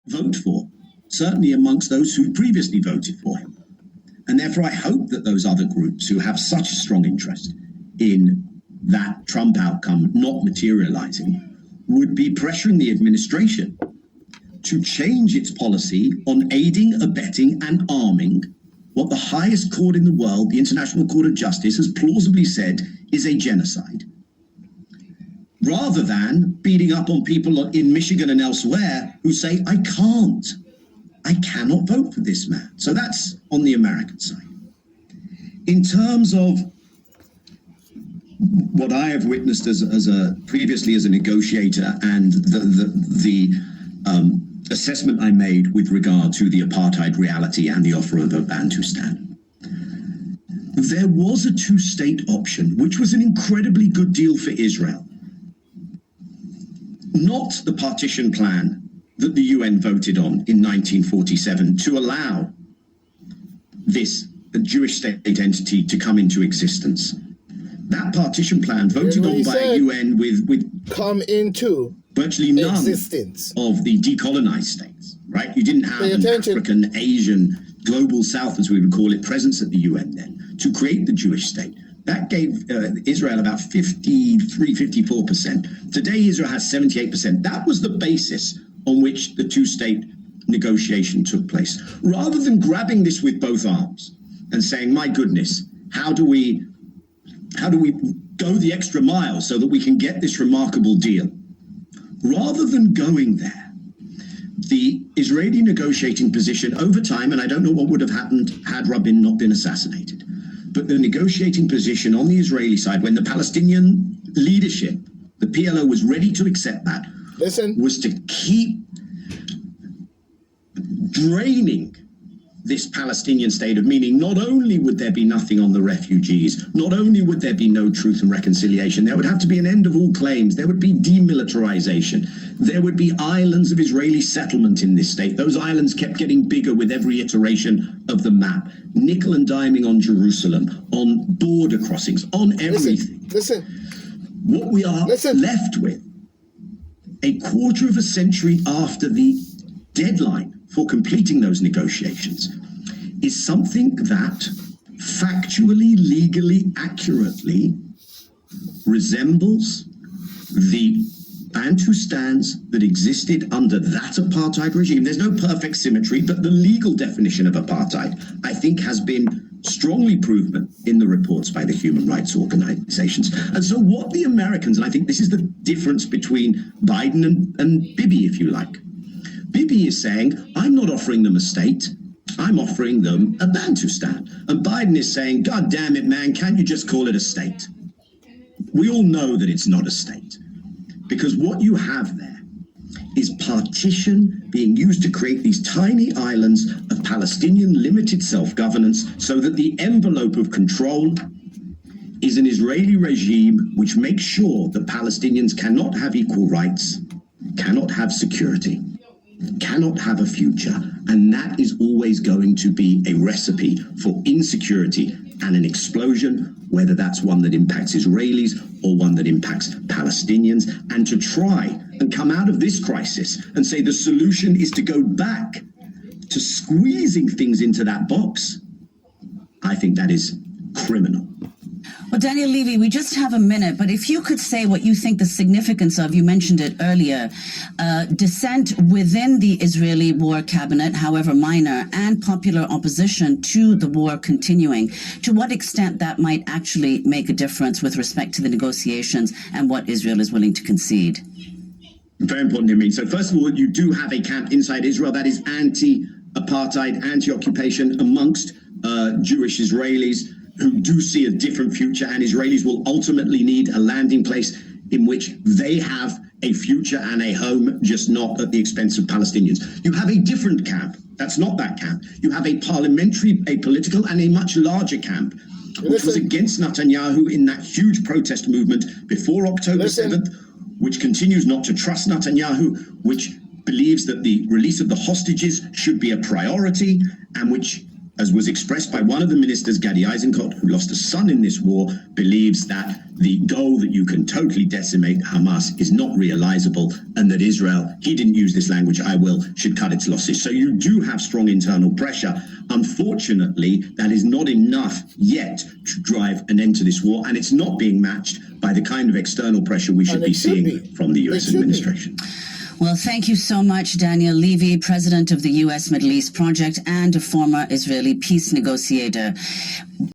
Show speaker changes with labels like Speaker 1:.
Speaker 1: vote for, certainly amongst those who previously voted for him. And therefore, I hope that those other groups who have such a strong interest in that Trump outcome not materializing would be pressuring the administration to change its policy on aiding, abetting, and arming what the highest court in the world, the International Court of Justice, has plausibly said is a genocide. Rather than beating up on people in Michigan and elsewhere who say, I cannot vote for this man. So that's on the American side. In terms of what I have witnessed previously as a negotiator and the assessment I made with regard to the apartheid reality and the offer of a Bantustan, there was a two-state option, which was an incredibly good deal for Israel. Not the partition plan that the UN voted on in 1947 to allow this Jewish state entity to come into existence. That partition plan voted on by UN with
Speaker 2: come into
Speaker 1: virtually none
Speaker 2: existence
Speaker 1: of the decolonized states, right? You didn't have an African, Asian, global South, as we would call it, presence at the UN then to create the Jewish state. That gave Israel about 53, 54%. Today, Israel has 78%. That was the basis on which the two-state negotiation took place. Rather than grabbing this with both arms and saying, my goodness, how do we go the extra mile so that we can get this remarkable deal? Rather than going there, the Israeli negotiating position over time, and I don't know what would have happened had Rabin not been assassinated, but the negotiating position on the Israeli side, when the Palestinian leadership, the PLO, was ready to accept that, was to keep draining this Palestinian state of meaning. Not only would there be nothing on the refugees, not only would there be no truth and reconciliation, there would have to be an end of all claims, there would be demilitarization, there would be islands of Israeli settlement in this state. Those islands kept getting bigger with every iteration of the map, nickel and diming on Jerusalem, on border crossings, on everything.
Speaker 2: Listen.
Speaker 1: What we are left with, a quarter of a century after the deadline for completing those negotiations, is something that factually, legally, accurately resembles the Bantustans that existed under that apartheid regime. There's no perfect symmetry, but the legal definition of apartheid, I think, has been strongly proven in the reports by the human rights organizations. And so what the Americans, and I think this is the difference between Biden and Bibi, if you like. Bibi is saying, I'm not offering them a state, I'm offering them a Bantustan. And Biden is saying, God damn it, man, can't you just call it a state? We all know that it's not a state, because what you have there is partition being used to create these tiny islands of Palestinian limited self-governance so that the envelope of control is an Israeli regime which makes sure that Palestinians cannot have equal rights, cannot have security, cannot have a future. And that is always going to be a recipe for insecurity and an explosion, whether that's one that impacts Israelis or one that impacts Palestinians. And to try and come out of this crisis and say the solution is to go back to squeezing things into that box, I think that is criminal.
Speaker 3: Well, Daniel Levy, we just have a minute, but if you could say what you think the significance of, you mentioned it earlier, dissent within the Israeli war cabinet, however minor, and popular opposition to the war continuing, to what extent that might actually make a difference with respect to the negotiations and what Israel is willing to concede?
Speaker 1: Very important to me. So first of all, you do have a camp inside Israel that is anti-apartheid, anti-occupation amongst Jewish Israelis who do see a different future, and Israelis will ultimately need a landing place in which they have a future and a home, just not at the expense of Palestinians. You have a different camp. That's not that camp. You have a parliamentary, a political, and a much larger camp, which was against Netanyahu in that huge protest movement before October 7th, which continues not to trust Netanyahu, which believes that the release of the hostages should be a priority, and which as was expressed by one of the ministers, Gadi Eisenkot, who lost a son in this war, believes that the goal that you can totally decimate Hamas is not realizable, and that Israel, he didn't use this language, I will, should cut its losses. So you do have strong internal pressure. Unfortunately, that is not enough yet to drive an end to this war, and it's not being matched by the kind of external pressure we should
Speaker 2: And it
Speaker 1: be
Speaker 2: should
Speaker 1: seeing
Speaker 2: be.
Speaker 1: from the US
Speaker 2: It should be.
Speaker 1: administration.
Speaker 3: Well, thank you so much, Daniel Levy, president of the U.S. Middle East Project and a former Israeli peace negotiator.